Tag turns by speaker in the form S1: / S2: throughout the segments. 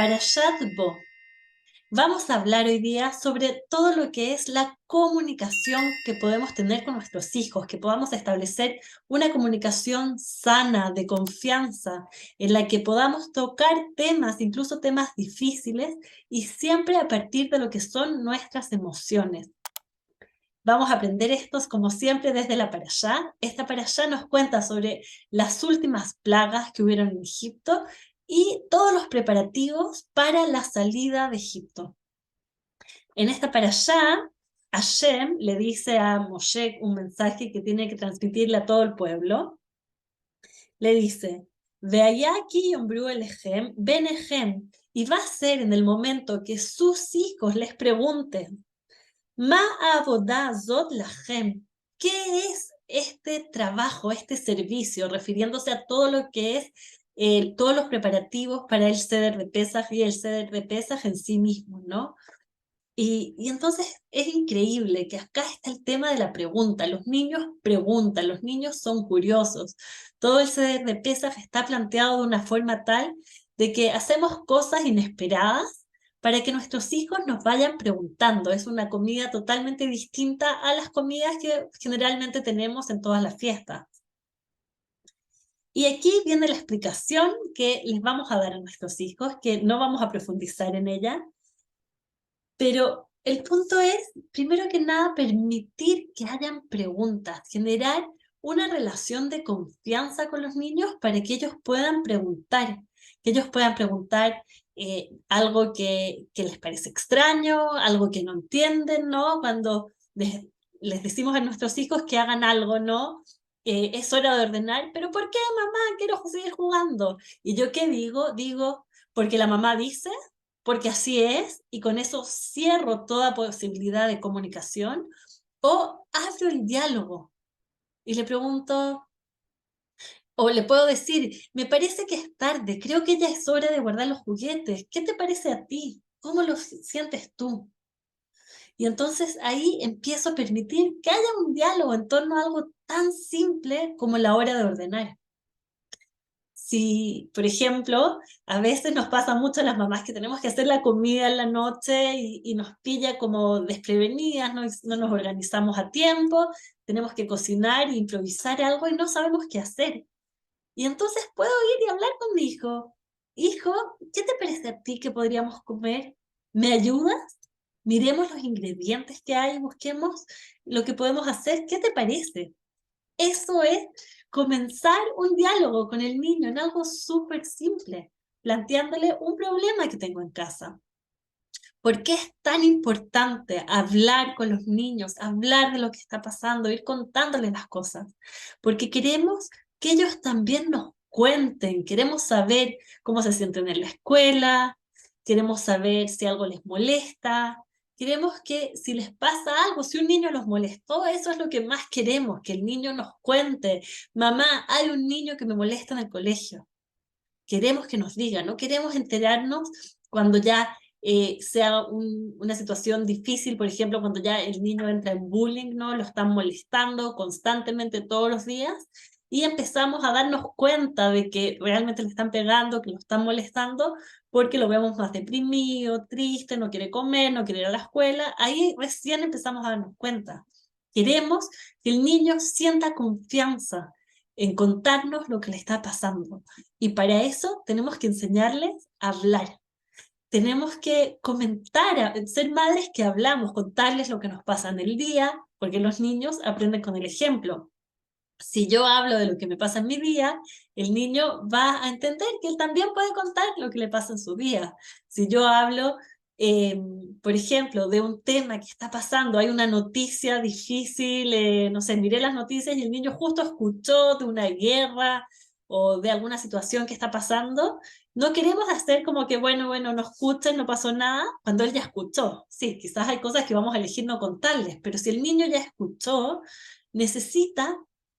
S1: Parashat Bo. Vamos a hablar hoy día sobre todo lo que es la comunicación que podemos tener con nuestros hijos, que podamos establecer una comunicación sana, de confianza, en la que podamos tocar temas, incluso temas difíciles, y siempre a partir de lo que son nuestras emociones. Vamos a aprender estos, como siempre, desde la Parashá. Esta Parashá nos cuenta sobre las últimas plagas que hubieron en Egipto y todos los preparativos para la salida de Egipto. En esta Parashá, Hashem le dice a Moshe un mensaje que tiene que transmitirle a todo el pueblo. Le dice, Veaya aquí yombru elechem, benejem, y va a ser en el momento que sus hijos les pregunten, Ma avodah zot lachem, ¿qué es este trabajo, este servicio? Refiriéndose a todo lo que es todos los preparativos para el Seder de Pesaj y el Seder de Pesaj en sí mismo, ¿no? Y entonces es increíble que acá está el tema de la pregunta. Los niños preguntan, los niños son curiosos. Todo el Seder de Pesaj está planteado de una forma tal de que hacemos cosas inesperadas para que nuestros hijos nos vayan preguntando. Es una comida totalmente distinta a las comidas que generalmente tenemos en todas las fiestas. Y aquí viene la explicación que les vamos a dar a nuestros hijos, que no vamos a profundizar en ella, pero el punto es, primero que nada, permitir que hayan preguntas, generar una relación de confianza con los niños para que ellos puedan preguntar, algo que les parece extraño, algo que no entienden, ¿no? Cuando les decimos a nuestros hijos que hagan algo, ¿no? Es hora de ordenar, pero ¿por qué, mamá? Quiero seguir jugando. ¿Y yo qué digo? Digo, porque la mamá dice, porque así es, y con eso cierro toda posibilidad de comunicación, o abro el diálogo y le pregunto, o le puedo decir, me parece que es tarde, creo que ya es hora de guardar los juguetes, ¿qué te parece a ti? ¿Cómo lo sientes tú? Y entonces ahí empiezo a permitir que haya un diálogo en torno a algo tan simple como la hora de ordenar. Si, por ejemplo, a veces nos pasa mucho a las mamás que tenemos que hacer la comida en la noche y nos pilla como desprevenidas, no nos organizamos a tiempo, tenemos que cocinar e improvisar algo y no sabemos qué hacer. Y entonces puedo ir y hablar con mi hijo. Hijo, ¿qué te parece a ti que podríamos comer? ¿Me ayudas? Miremos los ingredientes que hay, busquemos lo que podemos hacer. ¿Qué te parece? Eso es comenzar un diálogo con el niño en algo súper simple, planteándole un problema que tengo en casa. ¿Por qué es tan importante hablar con los niños, hablar de lo que está pasando, ir contándoles las cosas? Porque queremos que ellos también nos cuenten, queremos saber cómo se sienten en la escuela, queremos saber si algo les molesta, queremos que si les pasa algo, si un niño los molestó, eso es lo que más queremos, que el niño nos cuente. Mamá, hay un niño que me molesta en el colegio. Queremos que nos diga, no queremos enterarnos cuando ya sea una situación difícil, por ejemplo, cuando ya el niño entra en bullying, ¿no? Lo están molestando constantemente todos los días y empezamos a darnos cuenta de que realmente le están pegando, que lo están molestando, porque lo vemos más deprimido, triste, no quiere comer, no quiere ir a la escuela. Ahí recién empezamos a darnos cuenta. Queremos que el niño sienta confianza en contarnos lo que le está pasando. Y para eso tenemos que enseñarles a hablar. Tenemos que comentar, ser madres que hablamos, contarles lo que nos pasa en el día, porque los niños aprenden con el ejemplo. Si yo hablo de lo que me pasa en mi día, el niño va a entender que él también puede contar lo que le pasa en su día. Si yo hablo, por ejemplo, de un tema que está pasando, hay una noticia difícil, no sé, miré las noticias y el niño justo escuchó de una guerra o de alguna situación que está pasando, no queremos hacer como que, bueno, no escuchen, no pasó nada, cuando él ya escuchó. Sí, quizás hay cosas que vamos a elegir no contarles, pero si el niño ya escuchó, necesita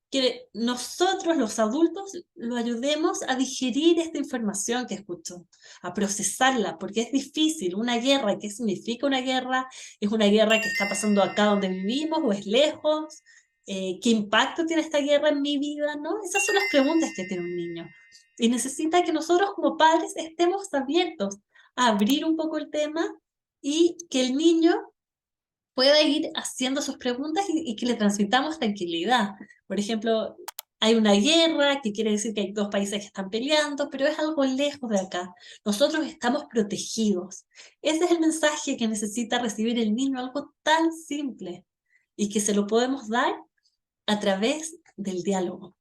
S1: que nosotros, los adultos, lo ayudemos a digerir esta información que escuchó, a procesarla, porque es difícil. Una guerra, ¿qué significa una guerra? ¿Es una guerra que está pasando acá donde vivimos o es lejos? ¿Qué impacto tiene esta guerra en mi vida? ¿No? Esas son las preguntas que tiene un niño. Y necesita que nosotros como padres estemos abiertos a abrir un poco el tema y que el niño pueda ir haciendo sus preguntas y que le transmitamos tranquilidad. Por ejemplo, hay una guerra, que quiere decir que hay dos países que están peleando, pero es algo lejos de acá. Nosotros estamos protegidos. Ese es el mensaje que necesita recibir el niño, algo tan simple, y que se lo podemos dar a través del diálogo.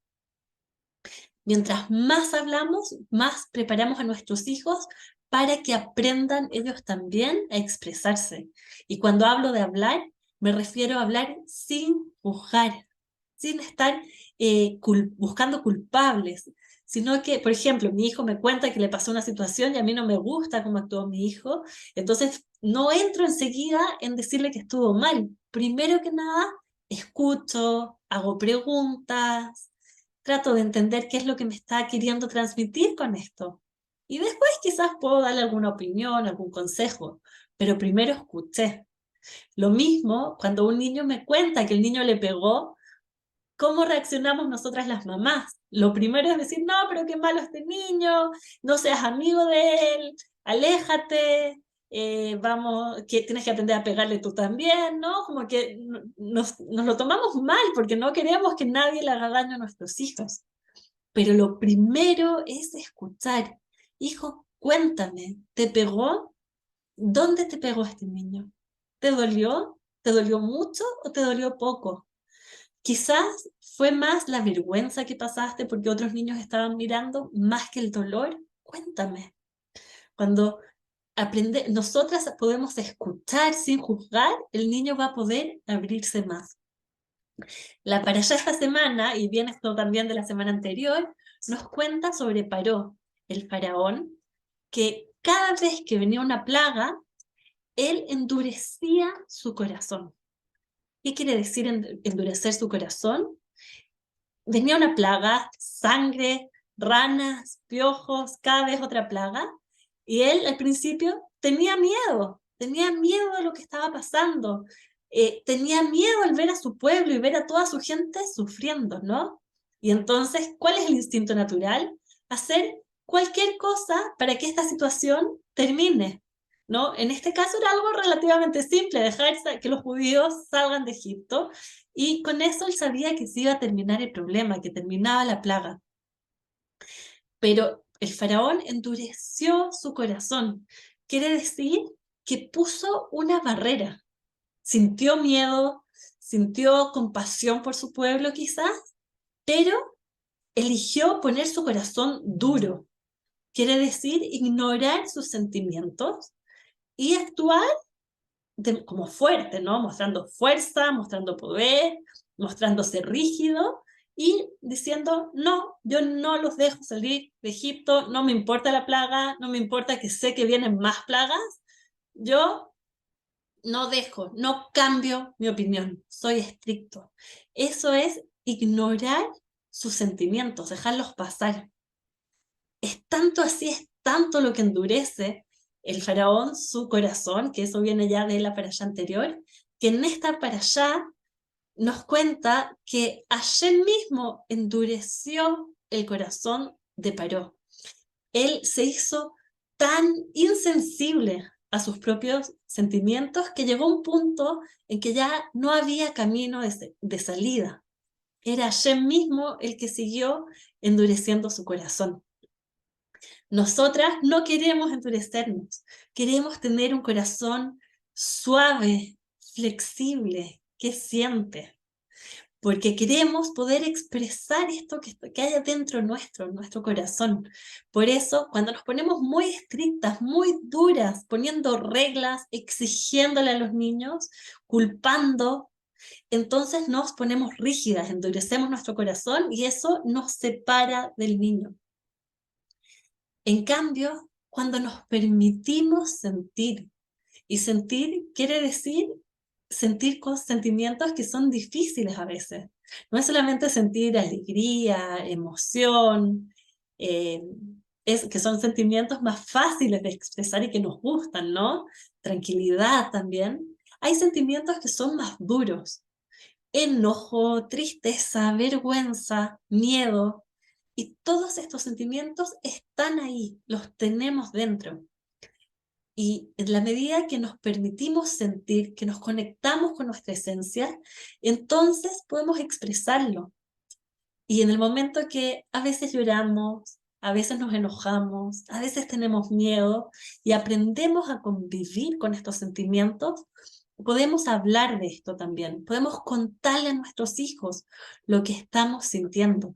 S1: Mientras más hablamos, más preparamos a nuestros hijos para que aprendan ellos también a expresarse. Y cuando hablo de hablar, me refiero a hablar sin juzgar, sin estar buscando culpables, sino que, por ejemplo, mi hijo me cuenta que le pasó una situación y a mí no me gusta cómo actuó mi hijo, entonces no entro enseguida en decirle que estuvo mal. Primero que nada, escucho, hago preguntas, trato de entender qué es lo que me está queriendo transmitir con esto. Y después quizás puedo darle alguna opinión, algún consejo, pero primero escuché. Lo mismo cuando un niño me cuenta que el niño le pegó, ¿cómo reaccionamos nosotras las mamás? Lo primero es decir, no, pero qué malo este niño, no seas amigo de él, aléjate, vamos, que tienes que aprender a pegarle tú también, ¿no? Como que nos lo tomamos mal porque no queremos que nadie le haga daño a nuestros hijos. Pero lo primero es escuchar. Hijo, cuéntame, ¿te pegó? ¿Dónde te pegó este niño? ¿Te dolió? ¿Te dolió mucho o te dolió poco? Quizás fue más la vergüenza que pasaste porque otros niños estaban mirando, más que el dolor. Cuéntame. Cuando nosotras podemos escuchar sin juzgar, el niño va a poder abrirse más. La parashá esta semana, y viene esto también de la semana anterior, nos cuenta sobre Paró, el faraón, que cada vez que venía una plaga, él endurecía su corazón. ¿Qué quiere decir endurecer su corazón? Venía una plaga, sangre, ranas, piojos, cada vez otra plaga, y él al principio tenía miedo de lo que estaba pasando, tenía miedo al ver a su pueblo y ver a toda su gente sufriendo, ¿no? Y entonces, ¿cuál es el instinto natural? Hacer cualquier cosa para que esta situación termine, ¿no? En este caso era algo relativamente simple, dejar que los judíos salgan de Egipto, y con eso él sabía que se iba a terminar el problema, que terminaba la plaga. Pero el faraón endureció su corazón. Quiere decir que puso una barrera. Sintió miedo, sintió compasión por su pueblo quizás, pero eligió poner su corazón duro. Quiere decir ignorar sus sentimientos y actuar como fuerte, ¿no? Mostrando fuerza, mostrando poder, mostrándose rígido y diciendo, no, yo no los dejo salir de Egipto, no me importa la plaga, no me importa que sé que vienen más plagas, yo no dejo, no cambio mi opinión, soy estricto. Eso es ignorar sus sentimientos, dejarlos pasar. Es tanto así, es tanto lo que endurece el faraón su corazón, que eso viene ya de la parashá anterior, que en esta parashá nos cuenta que Hashem mismo endureció el corazón de Paró. Él se hizo tan insensible a sus propios sentimientos que llegó a un punto en que ya no había camino de salida. Era Hashem mismo el que siguió endureciendo su corazón. Nosotras no queremos endurecernos, queremos tener un corazón suave, flexible, que siente, porque queremos poder expresar esto que hay adentro nuestro, en nuestro corazón. Por eso, cuando nos ponemos muy estrictas, muy duras, poniendo reglas, exigiéndole a los niños, culpando, entonces nos ponemos rígidas, endurecemos nuestro corazón y eso nos separa del niño. En cambio, cuando nos permitimos sentir, y sentir quiere decir sentir con sentimientos que son difíciles a veces. No es solamente sentir alegría, emoción, eh, que son sentimientos más fáciles de expresar y que nos gustan, ¿no? Tranquilidad también. Hay sentimientos que son más duros. Enojo, tristeza, vergüenza, miedo. Y todos estos sentimientos están ahí, los tenemos dentro. Y en la medida que nos permitimos sentir, que nos conectamos con nuestra esencia, entonces podemos expresarlo. Y en el momento que a veces lloramos, a veces nos enojamos, a veces tenemos miedo y aprendemos a convivir con estos sentimientos, podemos hablar de esto también. Podemos contarle a nuestros hijos lo que estamos sintiendo.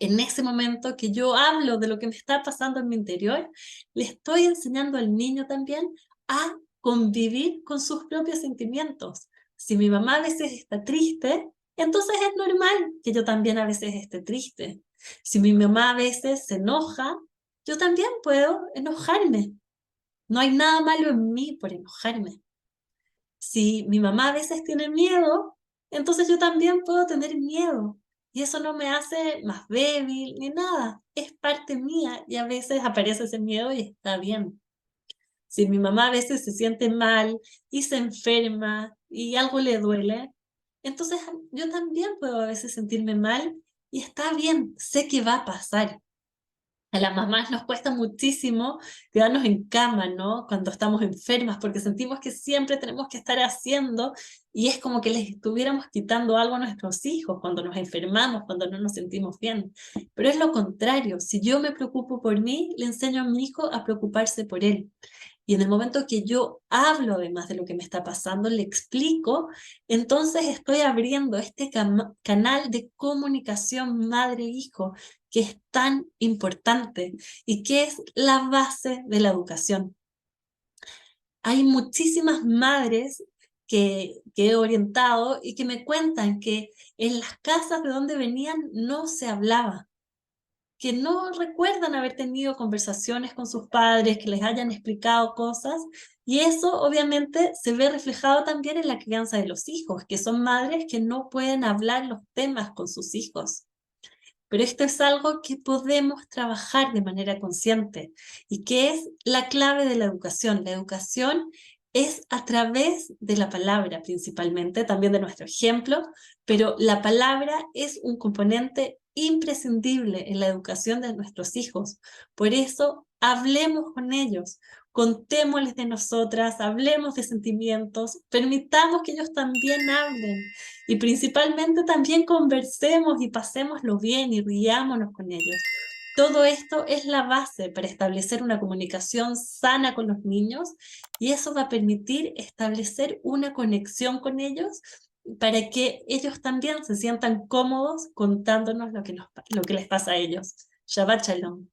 S1: En ese momento que yo hablo de lo que me está pasando en mi interior, le estoy enseñando al niño también a convivir con sus propios sentimientos. Si mi mamá a veces está triste, entonces es normal que yo también a veces esté triste. Si mi mamá a veces se enoja, yo también puedo enojarme. No hay nada malo en mí por enojarme. Si mi mamá a veces tiene miedo, entonces yo también puedo tener miedo. Y eso no me hace más débil ni nada. Es parte mía y a veces aparece ese miedo y está bien. Si mi mamá a veces se siente mal y se enferma y algo le duele, entonces yo también puedo a veces sentirme mal y está bien, sé que va a pasar. A las mamás nos cuesta muchísimo quedarnos en cama, ¿no? Cuando estamos enfermas, porque sentimos que siempre tenemos que estar haciendo y es como que les estuviéramos quitando algo a nuestros hijos cuando nos enfermamos, cuando no nos sentimos bien. Pero es lo contrario, si yo me preocupo por mí, le enseño a mi hijo a preocuparse por él. Y en el momento que yo hablo además de lo que me está pasando, le explico, entonces estoy abriendo este canal de comunicación madre-hijo que es tan importante y que es la base de la educación. Hay muchísimas madres que he orientado y que me cuentan que en las casas de donde venían no se hablaba, que no recuerdan haber tenido conversaciones con sus padres, que les hayan explicado cosas, y eso obviamente se ve reflejado también en la crianza de los hijos, que son madres que no pueden hablar los temas con sus hijos. Pero esto es algo que podemos trabajar de manera consciente y que es la clave de la educación. La educación es a través de la palabra principalmente, también de nuestro ejemplo, pero la palabra es un componente imprescindible en la educación de nuestros hijos. Por eso, hablemos con ellos, contémosles de nosotras, hablemos de sentimientos, permitamos que ellos también hablen. Y principalmente también conversemos y pasémoslo bien y riámonos con ellos. Todo esto es la base para establecer una comunicación sana con los niños y eso va a permitir establecer una conexión con ellos para que ellos también se sientan cómodos contándonos lo que les pasa a ellos. Shabbat Shalom.